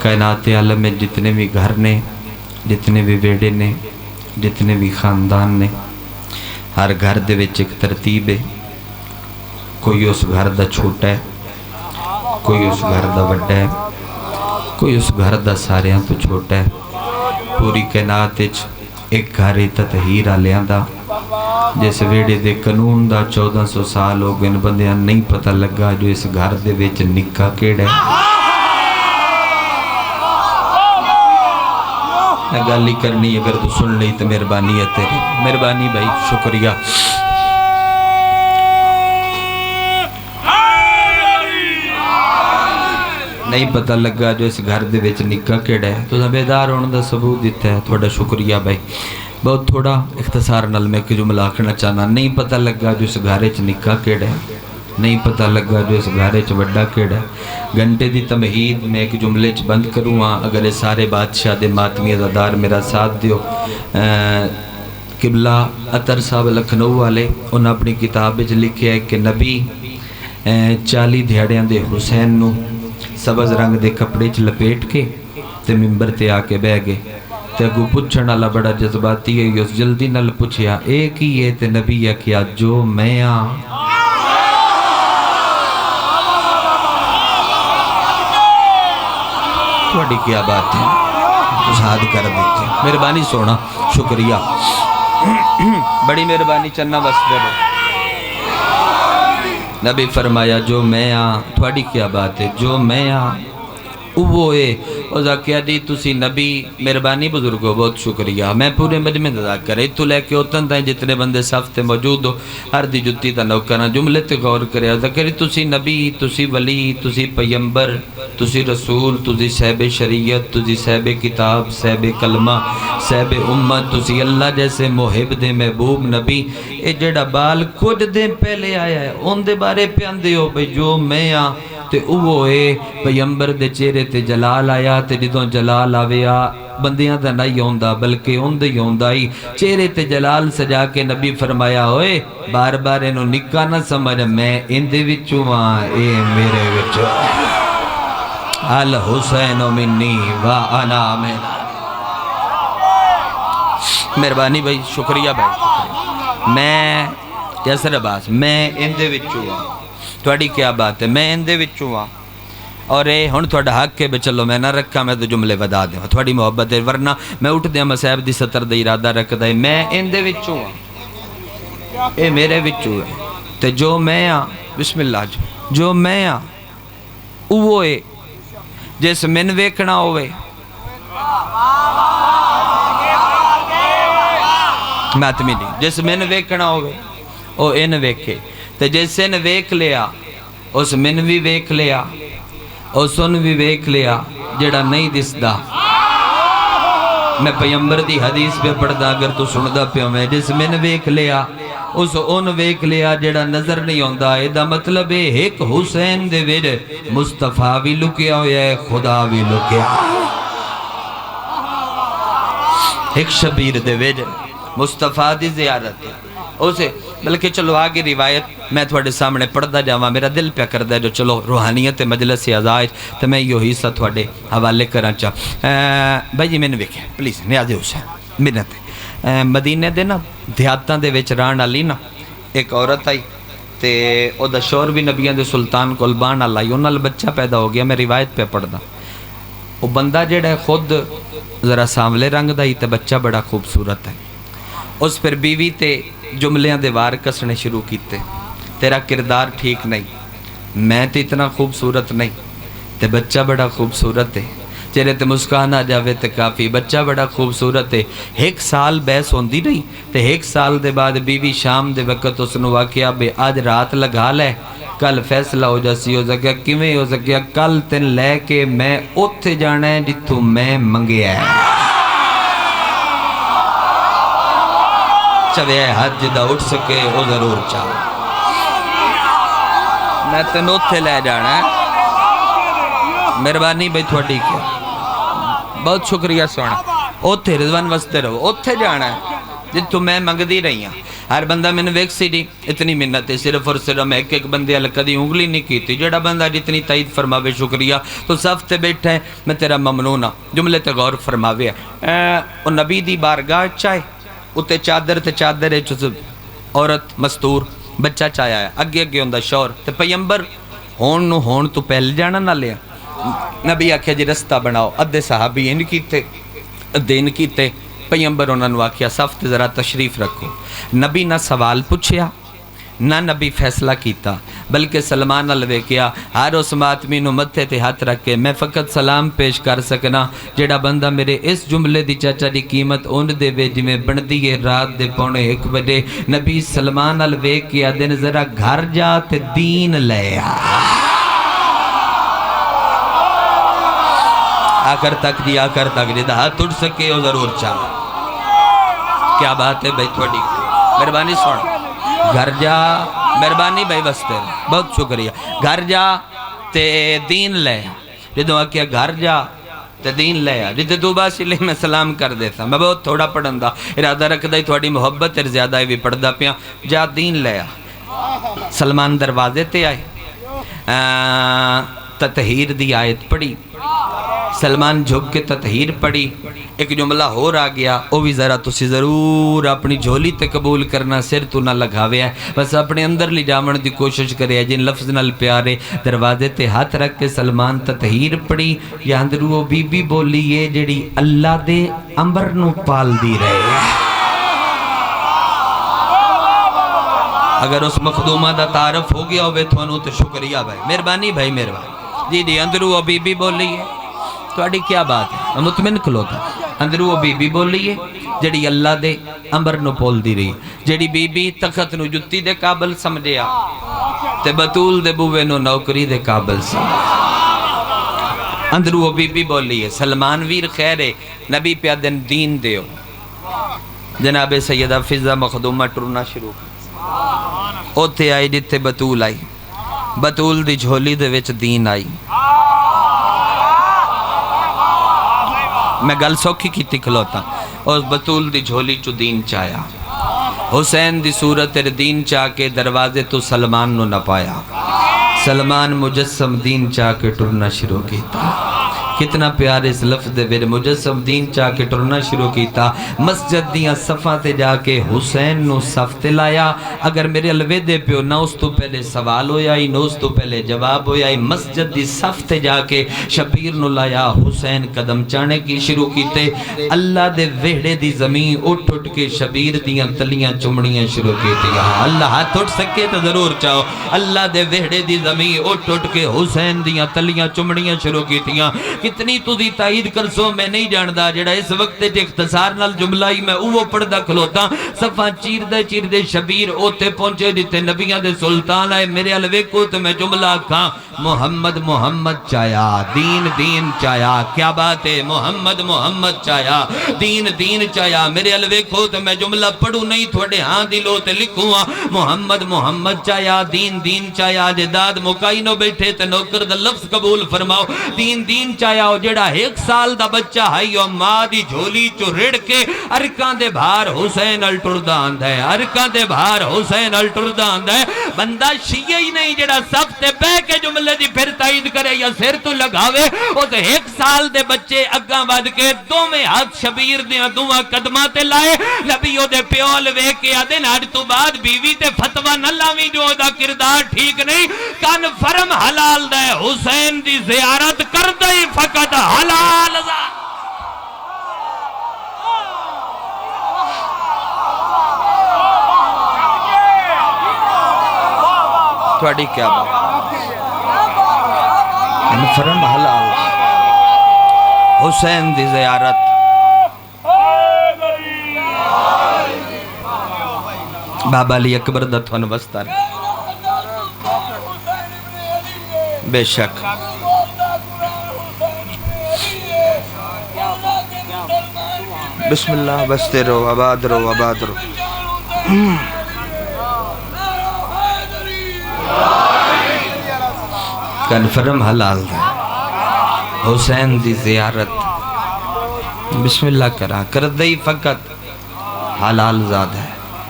कायनात आलम में जितने भी घर ने, जितने भी बेड़े ने, जितने भी खानदान ने, हर घर दे विच एक तरतीब है। कोई उस घर दा छोटा है, कोई उस घर दा वड्डा है, कोई उस घर दा सारियां तो छोटा है। पूरी कायनात विच एक घर है ततहीर वालियां दा, जिस वेड़े दे कानून दा 1400 साल हो गए बंदियां नहीं पता लगा जो इस घर दे विच निक्का केड़ा है। मैं गल ही करनी, अगर तू सुन ली तो मेहरबानी है तेरी। मेहरबानी भाई, शुक्रिया। नहीं पता लगा जो इस घर दे विच निक्का केड़ा है। तुसां बेदार होने का सबूत दिता है, थोड़ा शुक्रिया भाई। बहुत थोड़ा इख्तसार नाल मैं एक जुमला आखना चाहना। नहीं पता लगा जो इस घर च निक्का केड़ा है, नहीं पता लगा जो इस घर च वड्डा केड़ा है। घंटे की तमहीद मैं एक जुमले च बंद करूँ। अगर ये सारे बादशाह दे मातमी अज़ादार मेरा साथ दियो। किबला अतर साहब लखनऊ वाले, उन्हें अपनी किताब में लिखे है कि नबी 40 दिहाड़ियां दे हुसैन नू सबज रंग दे कपड़े च लपेट के ते मिंबर ते आके बह गए। ते अगू पुछण वाला बड़ा जज्बाती है, उस जल्दी नाल पुछया ए की है? ते नबी आख्या जो मैं आ। थोड़ी क्या बात है, शाद कर देते। मेहरबानी सोना, शुक्रिया, बड़ी मेहरबानी। चन्ना वस्ते नबी फरमाया जो मैं आ। थोड़ी क्या बात है, जो मैं आ वो है। उस आख्या जी तुसी नबी, मेहरबानी बुजुर्गो, बहुत शुक्रिया। मैं पूरे मजमे अदा करे इतों लैके उतन तक जितने बंदे सफ ते मौजूद हो, हर दी जुत्ती का नौकर जुमले ते गौर करे। करी तुसी नबी, तुसी वली, तुसी पैगंबर, तुसी रसूल, तुसी साहिब शरीयत, तुसी साहिब किताब, साहिब कलमा, साहिब उम्मत, तुसी अल्लाह जैसे मुहिब दे महबूब नबी। ये जेड़ा बाल कुछ दिन पहले आया है उनके बारे प्यादे हो भाई जो मैं आ। ते वो है पैगंबर दे चेहरे ते जलाल आया। ते जदों जलाल आविया बंदियां दा नहीं आउंदा बल्कि उंदे ही आउंदा ही। चेहरे ते जलाल सजा के नबी फरमाया होए बार बार इनू निक्का ना समझ, मैं इंदे विचों हां, ए मेरे विचों। अल हुसैन मिन्नी व अना मिन। मेहरबानी भाई, शुक्रिया भाई। मैं यसर अब्बास, मैं इंदे विचों हां। थोड़ी क्या बात है, मैं इंदे विचों हाँ। और ये हुण तुहाडा हक है भी चलो मैं ना रखा, मैं तो जुमले वधा देवां। थोड़ी मुहब्बत है, वरना मैं उठदियां मसाहब दी सतर दा इरादा रखदा है। मैं इंदे विचों हाँ, ये मेरे विचों है। ते जो मैं हाँ, बिस्मिल्लाह, जो मैं हाँ वो है जिस मैन वेखना होवे। मातमी जी, जिस मैन वेखना होवे वो इन वेखे। ते जिस ने वेख लिया उस मैन भी वेख लिया, उस उन भी वेख लिया जेड़ा नहीं दिसदा। मैं पैगंबर दी हदीस पे पढ़दा, अगर तू सुनदा पियो मैं। जिस मैन वेख लिया उस उन वेख लिया जेड़ा नजर नहीं आंदा। एदा मतलब है एक हुसैन दे विच मुस्तफा भी लुकिया होया है, खुदा भी लुकिया। एक शबीर दे विच मुस्तफा दी ज़ियारत है उसे। बल्कि चलो आगे रिवायत मैं थोड़े सामने पढ़ता जावा, मेरा दिल प्या करता है जो चलो रूहानियत मजलिस अज़ाज तो मैं यो हिस्सा थोड़े हवाले करा चा। भाई जी मैंने वेख्या प्लीज़ नियाज़ हुसैन मिन्नत मदीने दे ना देहातां दे विच रहण वाली ना एक औरत आई ते ओदा शौहर भी नबियां दे सुल्तान कोल बाण वाला आई। उन्हां नाल बच्चा पैदा हो गया। मैं रिवायत पे पढ़दा, वो बंदा जेड़ा है खुद ज़रा सांवले रंग दा ही ते बच्चा बड़ा खूबसूरत है। उस फिर बीवी ते जुमलियां दे वार कसने शुरू किते, तेरा किरदार ठीक नहीं, मैं तो इतना खूबसूरत नहीं, ते बच्चा बड़ा खूबसूरत है, चेहरे ते मुस्कान आ जावे तो काफ़ी, बच्चा बड़ा खूबसूरत है। एक साल बहस होंदी रही तो एक साल दे बाद बीवी शाम दे वक्त उसनू आख्या बे अज रात लगा लै, कल फैसला हो जासी। हो सकिया किवें हो सकिया? कल तेन लैके मैं उत्थे जाना है जिथों मैं मंगिया है। चवे हज दा उठ सके वो जरूर चाह, मैं तेन उत्थे लै जाना है। मेहरबानी भाई थोड़ी क्या, बहुत शुक्रिया सोना। उत्थे रिजवान वसते रहो, उत्थे जाना है जिथों मैं मंगदी रही हाँ। ہر بندہ میں نے ویک سی دی اتنی منت ہے صرف اور صرف میں ایک بندے ال کدی انگلی نہیں کی تھی جڑا بندہ جتنی تائید فرماوے شکریہ تو صف تے بیٹھا ہے میں تیرا ممنون ہاں جملے تے غور فرماوے او نبی دی بارگاہ چاہے اتے چادر تے چادر ہے عورت مستور بچہ چایا ہے اگے اگے ہوندا شور تے پیغمبر ہون تو پہل جانا نہ لیا نبی آکھیا جی رستہ بناؤ ادھے صحابی ان کیتے ادھے ان کیتے پیغمبر انہوں نے آکھیا صف تے ذرا تشریف رکھو نبی نہ سوال پوچھیا نہ نبی فیصلہ کیتا بلکہ سلمان الوے کیا ہر اس ماتمی نو متھے تے ہاتھ رکھ کے میں فقط سلام پیش کر سکنا جیڑا بندہ میرے اس جملے دی چاچا دی قیمت اون دے وے جی میں بندی ہے رات دے پونے 1 بجے نبی سلمان الوے کیا دن ذرا گھر جا تے دین لے آخر تک دی ہاتھ اٹھ سکے ہو ضرور چاہ کیا بات ہے بھائی تھوڑی مہربانی سن گھر جا مہربانی بھائی واسطے بہت شکریہ گھر جا تے دین لے جدوں آکھیا گھر جا تے دین لے جدے تو باسی لے میں سلام کر دیتا میں بہت تھوڑا پڑھن دا ارادہ رکھ دا تھوڑی محبت اور زیادہ بھی پڑھ دا پیا جا دین لے سلمان دروازے تے آئے تطہیر دی آیت پڑھی سلمان جھک کے تطہیر پڑھی ایک جملہ ہو رہا گیا وہ بھی ذرا تسی ضرور اپنی جھولی تے قبول کرنا سر تو نہ لگاوے ہے بس اپنے اندر لی جامن دی کوشش کرے جن لفظ نال پیارے دروازے تے ہاتھ رکھ کے سلمان تطہیر پڑھی یا اندرو وہ بی بی بولی یہ جڑی اللہ دے امر نو پال دی رہے اگر اس مخدومہ دا تعارف ہو گیا ہوئے تو انہوں تو شکریہ بھائی مہربانی بھائی مہربانی جی اندرو وہ بی بی بولی ہے تو اڈی کیا بات ہے مطمئن کھلوتا اندرو وہ بی بی بولی ہے جڑی اللہ دے امر نو پول دی رہی جڑی بی بی تخت نو جتی دے قابل سمجھیا تے بطول دے بوے نو نوکری دے قابل سمجھیا اندرو وہ بی بی بولی ہے سلمان ویر خیر ہے نبی پہ دن دین دیو جناب سیدہ فضہ مخدومہ ٹرنا شروع اوتے آئی جتے بطول آئی بطول دی جھولی دے وچ دین آئی میں گل سوکھی کی تکھلوتا اور بطول دی جھولی چو دین چایا حسین دی صورت دین چاہ کے دروازے تو سلمان نو نہ پایا سلمان مجسم دین چاہ کے ٹرنا شروع کیتا کتنا پیار اس لفظ دے ویرے مجسم دین چاہ کے ٹرنا شروع کیتا مسجد دیاں صفحہ تے جا کے حسین نو صف تے لایا اگر میرے الوے دے پیو نہ اس تو پہلے سوال ہویا ہی نہ اس تو پہلے جواب ہویا ہی مسجد دی صف تے جا کے شبیر نو لایا حسین قدم چانے کی شروع کیتے اللہ دے ویڑے دی زمین اٹھ اٹھ کے شبیر دیاں تلیاں چمڑیاں شروع کیتی اللہ ہاتھ اٹھ سکے تو ضرور چاہو اللہ دے ویڑے دی زمین اٹھ اٹھ کے حسین دیاں تلیاں چمڑیاں شروع کیتیاں کتنی تو دی تائید کر سو میں نہیں جاندہ جڑا اس وقت تے اختصار نال جملہ ہی میں اوہ پڑھدا کھلوتا صفحہ چیر دے شبیر اوتے پہنچے دیتے نبیاں دے سلطان آئے میرے الوے کو تو میں جملہ کھاں محمد محمد چایا دین دین چایا کیا بات ہے محمد چایا دین چایا میرے الوے کو تو میں جملہ پڑھوں نہیں تھوڑے ہاں دلوں تے لکھوں محمد چایا دین چایا جداد مکائی نو بیٹھے تے نوکر دا لفظ قبول فرماؤ دین چایا ہو جڑا 1 سال دا بچہ ہائی و ماں دی جھولی چو رڑ کے ارکان دے بھار حسین الٹردان دے ارکان دے بھار حسین الٹردان دے بندہ شیعہ ہی نہیں جڑا سب تے بے کے جملے دی پھر تائید کرے یا سر تو لگاوے او تے 1 سال دے بچے اگاں بد کے دو میں ہاتھ شبیر دیاں دعا قدمہ تے لائے نبیوں دے پیول وے کے آدھے ناڑ تو بعد بیوی تے فتوہ نہ لاویں جو دا کردار ٹھیک نہیں کان فرم حلال دے حسین دی زیارت کر دے فقط حلال دا تھوڑی کیا بات فرم حلال حسین دی زیارت بابا علی اکبر دتون وستر بے شک بسم اللہ بستے رو آباد رو کنفرم حلال دا حسین دی زیارت بسم اللہ کرا کر دئی فقط حلال زاد ہے